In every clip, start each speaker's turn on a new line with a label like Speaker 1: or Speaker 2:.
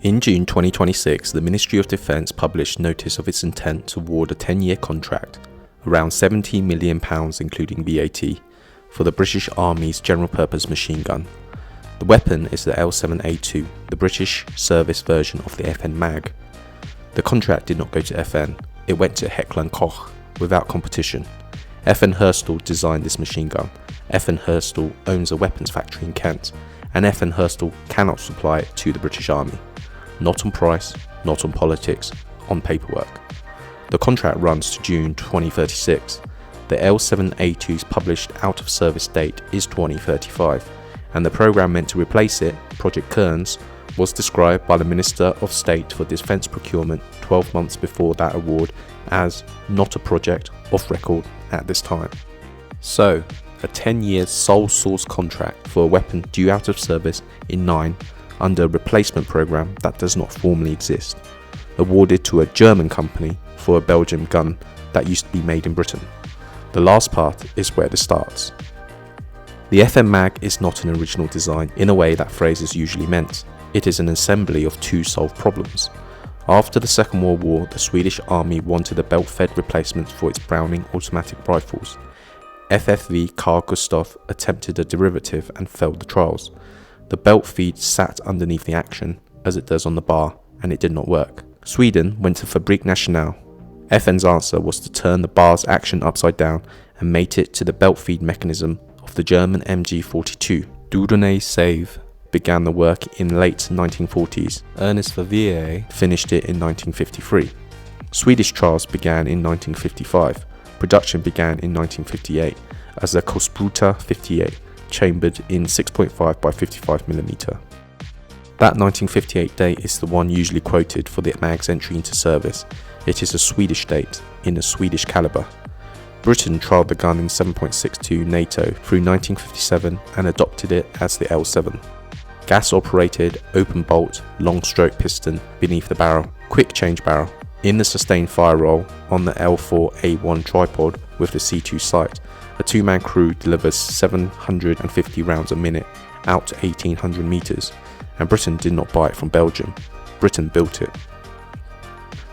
Speaker 1: In June 2026, the Ministry of Defence published notice of its intent to award a 10-year contract, around £17 million including VAT, for the British Army's general-purpose machine gun. The weapon is the L7A2, the British service version of the FN MAG. The contract did not go to FN, it went to Heckler Koch without competition. FN Herstal designed this machine gun. FN Herstal owns a weapons factory in Kent, and FN Herstal cannot supply it to the British Army. Not on price, not on politics, on paperwork. The contract runs to June 2036. The L7A2's published out-of-service date is 2035, and the programme meant to replace it, Project Cairns, was described by the Minister of State for Defence Procurement 12 months before that award as not a project off record at this time. So, a 10-year sole source contract for a weapon due out of service in 9 under a replacement programme that does not formally exist, awarded to a German company for a Belgian gun that used to be made in Britain. The last part is where this starts. The FN MAG is not an original design in a way that phrase is usually meant. It is an assembly of two solved problems. After the Second World War, the Swedish Army wanted a belt-fed replacement for its Browning automatic rifles. FFV Carl Gustaf attempted a derivative and failed the trials. The belt feed sat underneath the action, as it does on the bar, and it did not work. Sweden went to Fabrique Nationale. FN's answer was to turn the bar's action upside down and mate it to the belt feed mechanism of the German MG42. Dieudonné Save began the work in late 1940s. Ernest Verviers finished it in 1953. Swedish trials began in 1955. Production began in 1958 as the Kospruta 58, chambered in 6.5 by 55mm. That 1958 date is the one usually quoted for the MAG's entry into service. It is a Swedish date, in a Swedish calibre. Britain trialled the gun in 7.62 NATO through 1957 and adopted it as the L7. Gas operated, open bolt, long stroke piston beneath the barrel, quick change barrel. In the sustained fire roll on the L4A1 tripod with the C2 sight, a two-man crew delivers 750 rounds a minute out to 1800 metres, and Britain did not buy it from Belgium. Britain built it.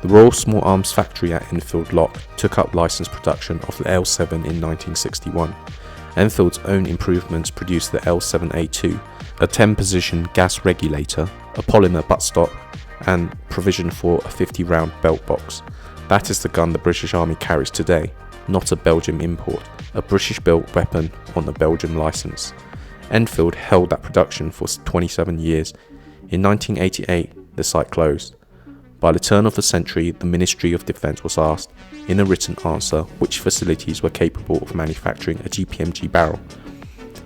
Speaker 1: The Royal Small Arms Factory at Enfield Lock took up licensed production of the L7 in 1961. Enfield's own improvements produced the L7A2, a 10-position gas regulator, a polymer buttstock, and provision for a 50-round belt box. That is the gun the British Army carries today, not a Belgium import, a British-built weapon on a Belgium licence. Enfield held that production for 27 years. In 1988, the site closed. By the turn of the century, the Ministry of Defence was asked, in a written answer, which facilities were capable of manufacturing a GPMG barrel.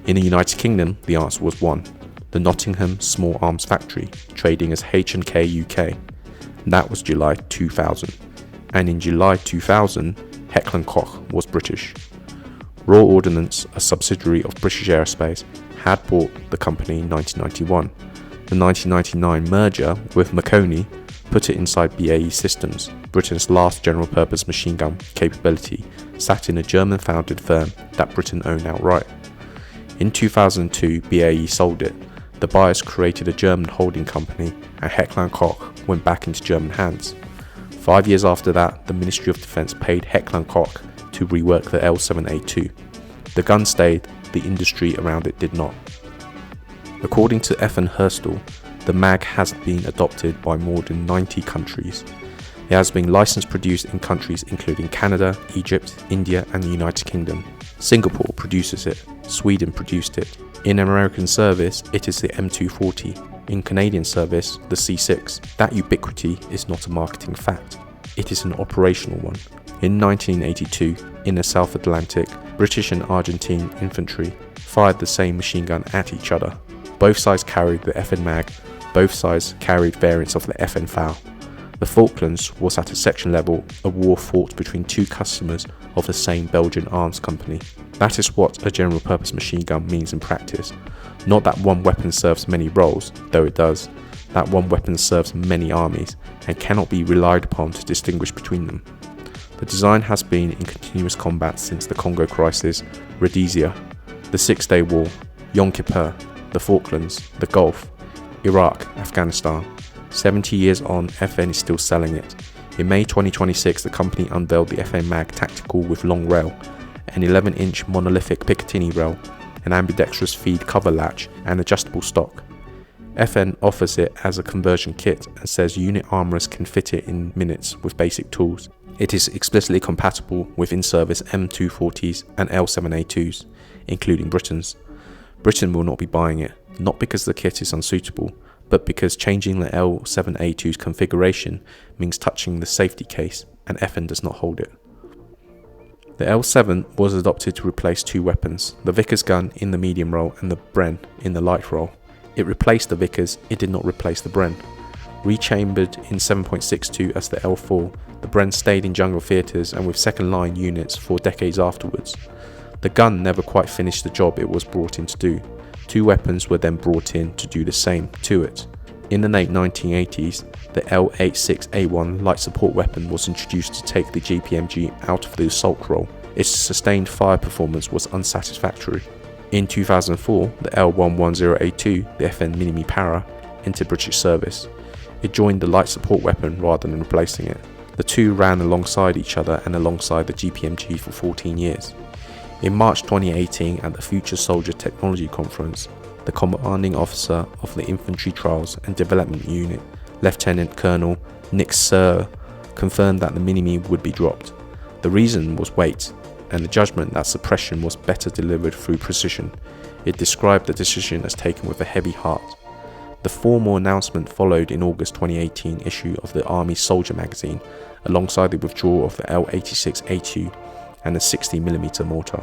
Speaker 1: In the United Kingdom, the answer was one, the Nottingham Small Arms Factory, trading as H&K UK. That was July 2000. And in July 2000, Heckler Koch was British. Royal Ordnance, a subsidiary of British Aerospace, had bought the company in 1991. The 1999 merger with Marconi put it inside BAE Systems. Britain's last general-purpose machine gun capability sat in a German-founded firm that Britain owned outright. In 2002, BAE sold it. The buyers created a German holding company, and Heckler Koch went back into German hands. 5 years after that, the Ministry of Defence paid Heckler Koch to rework the L7A2. The gun stayed, the industry around it did not. According to FN Herstal, the MAG has been adopted by more than 90 countries. It has been licensed produced in countries including Canada, Egypt, India and the United Kingdom. Singapore produces it, Sweden produced it. In American service, it is the M240. In Canadian service, the C6. That ubiquity is not a marketing fact. It is an operational one. In 1982, in the South Atlantic, British and Argentine infantry fired the same machine gun at each other. Both sides carried the FN MAG, both sides carried variants of the FN FAL. The Falklands was at a section level a war fought between two customers of the same Belgian arms company. That is what a general purpose machine gun means in practice. Not that one weapon serves many roles, though it does. That one weapon serves many armies and cannot be relied upon to distinguish between them. The design has been in continuous combat since the Congo crisis, Rhodesia, the Six-Day War, Yom Kippur, the Falklands, the Gulf, Iraq, Afghanistan, 70 years on, FN is still selling it. In May 2026, the company unveiled the FN Mag Tactical with long rail, an 11-inch monolithic Picatinny rail, an ambidextrous feed cover latch, and adjustable stock. FN offers it as a conversion kit and says unit armourers can fit it in minutes with basic tools. It is explicitly compatible with in-service M240s and L7A2s, including Britain's. Britain will not be buying it, not because the kit is unsuitable, but because changing the L7A2's configuration means touching the safety case, and FN does not hold it. The L7 was adopted to replace two weapons, the Vickers gun in the medium role and the Bren in the light role. It replaced the Vickers, it did not replace the Bren. Rechambered in 7.62 as the L4, the Bren stayed in jungle theatres and with second line units for decades afterwards. The gun never quite finished the job it was brought in to do. Two weapons were then brought in to do the same to it. In the late 1980s, the L86A1 light support weapon was introduced to take the GPMG out of the assault role. Its sustained fire performance was unsatisfactory. In 2004, the L110A2, the FN Minimi Para, entered British service. It joined the light support weapon rather than replacing it. The two ran alongside each other and alongside the GPMG for 14 years. In March 2018 at the Future Soldier Technology Conference, the commanding officer of the Infantry Trials and Development Unit, Lieutenant Colonel Nick Sir, confirmed that the Minimi would be dropped. The reason was weight, and the judgment that suppression was better delivered through precision. It described the decision as taken with a heavy heart. The formal announcement followed in August 2018 issue of the Army Soldier magazine, alongside the withdrawal of the L86A2 and the 60mm mortar.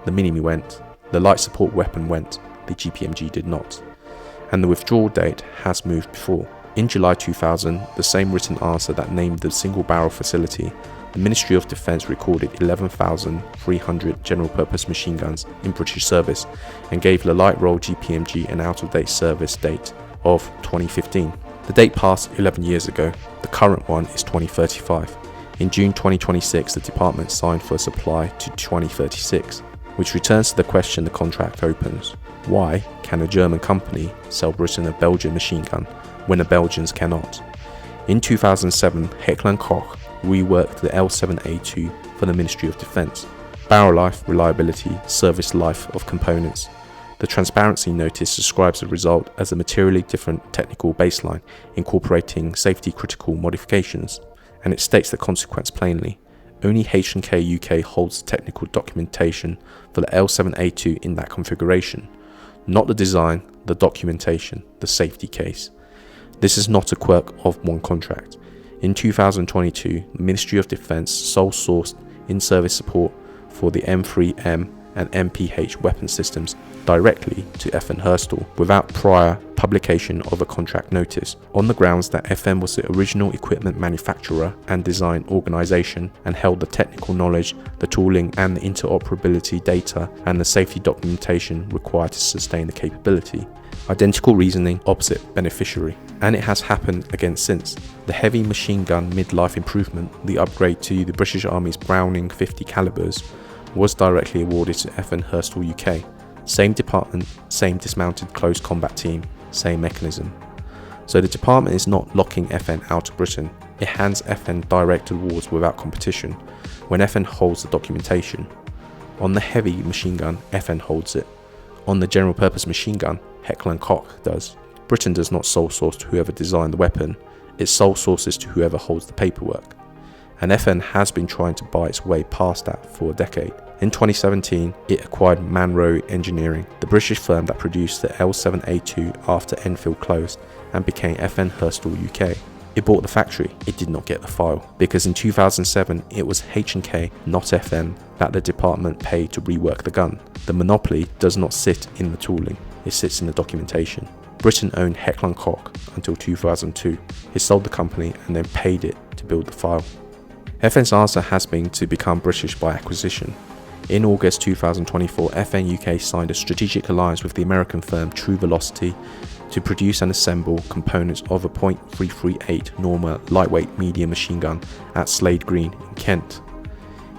Speaker 1: The Minimi went, the light support weapon went, the GPMG did not. And the withdrawal date has moved before. In July 2000, the same written answer that named the single barrel facility, the Ministry of Defence recorded 11,300 general purpose machine guns in British service and gave the light roll GPMG an out-of-date service date of 2015. The date passed 11 years ago, the current one is 2035. In June 2026, the department signed for a supply to 2036, which returns to the question the contract opens. Why can a German company sell Britain a Belgian machine gun when the Belgians cannot? In 2007, Heckler Koch reworked the L7A2 for the Ministry of Defence. Barrel life, reliability, service life of components. The transparency notice describes the result as a materially different technical baseline incorporating safety critical modifications, and it states the consequence plainly. Only H&K UK holds the technical documentation for the L7A2 in that configuration, not the design, the documentation, the safety case. This is not a quirk of one contract. In 2022, the Ministry of Defence sole sourced in-service support for the M3M and MPH weapon systems directly to FN Herstal without prior publication of a contract notice, on the grounds that FN was the original equipment manufacturer and design organisation and held the technical knowledge, the tooling and the interoperability data and the safety documentation required to sustain the capability. Identical reasoning, opposite beneficiary. And it has happened again since. The heavy machine gun mid-life improvement, the upgrade to the British Army's Browning 50 calibers, was directly awarded to FN Herstal UK. Same department, same dismounted close combat team, same mechanism. So the department is not locking FN out of Britain, it hands FN direct awards without competition, when FN holds the documentation. On the heavy machine gun, FN holds it. On the general purpose machine gun, Heckler Koch does. Britain does not sole source to whoever designed the weapon, it sole sources to whoever holds the paperwork. And FN has been trying to buy its way past that for a decade. In 2017, it acquired Manro Engineering, the British firm that produced the L7A2 after Enfield closed and became FN Herstal UK. It bought the factory, it did not get the file, because in 2007 it was H&K, not FN, that the department paid to rework the gun. The monopoly does not sit in the tooling, it sits in the documentation. Britain owned Heckler Koch until 2002. It sold the company and then paid it to build the file. FN's answer has been to become British by acquisition. In August 2024, FN UK signed a strategic alliance with the American firm True Velocity to produce and assemble components of a .338 Norma lightweight medium machine gun at Slade Green in Kent.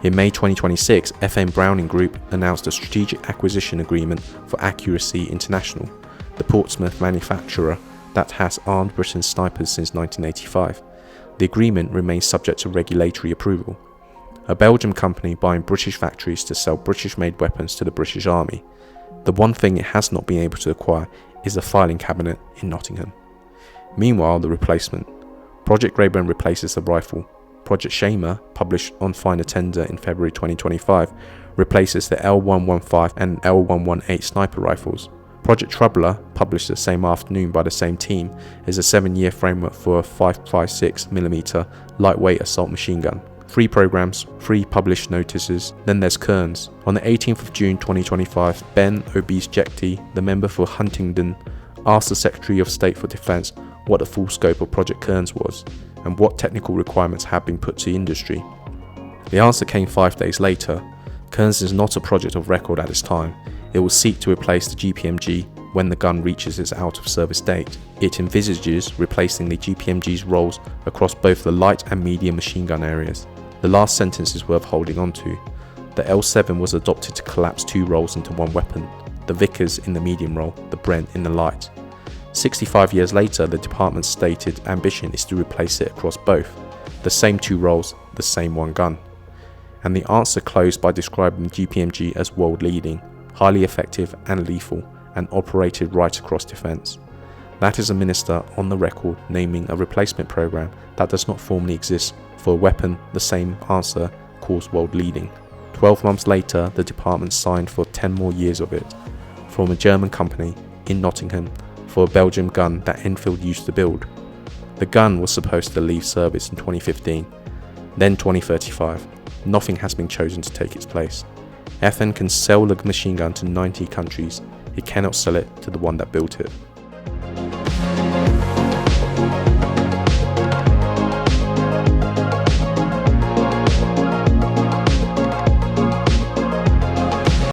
Speaker 1: In May 2026, FN Browning Group announced a strategic acquisition agreement for Accuracy International, the Portsmouth manufacturer that has armed Britain's snipers since 1985. The agreement remains subject to regulatory approval. A Belgian company buying British factories to sell British-made weapons to the British Army. The one thing it has not been able to acquire is a filing cabinet in Nottingham. Meanwhile, the replacement. Project Rayburn replaces the rifle. Project Shamer, published on final tender in February 2025, replaces the L115 and L118 sniper rifles. Project Troubler, published the same afternoon by the same team, is a 7-year framework for a 5.56mm lightweight assault machine gun. 3 programs, 3 published notices. Then there's Cairns. On the 18th of June 2025, Ben Obiesekty, the member for Huntingdon, asked the Secretary of State for Defence what the full scope of Project Cairns was and what technical requirements had been put to industry. The answer came 5 days later. Cairns is not a project of record at this time. It will seek to replace the GPMG when the gun reaches its out-of-service date. It envisages replacing the GPMG's roles across both the light and medium machine gun areas. The last sentence is worth holding on to. The L7 was adopted to collapse 2 roles into one weapon, the Vickers in the medium role, the Brent in the light. 65 years later, the department's stated ambition is to replace it across both, the same 2 roles, the same 1 gun. And the answer closed by describing GPMG as world-leading, highly effective and lethal, and operated right across defence. That is a minister on the record naming a replacement programme that does not formally exist for a weapon the same answer calls world-leading. 12 months later, the department signed for 10 more years of it, from a German company in Nottingham, for a Belgium gun that Enfield used to build. The gun was supposed to leave service in 2015, then 2035. Nothing has been chosen to take its place. FN can sell the machine gun to 90 countries. It cannot sell it to the one that built it.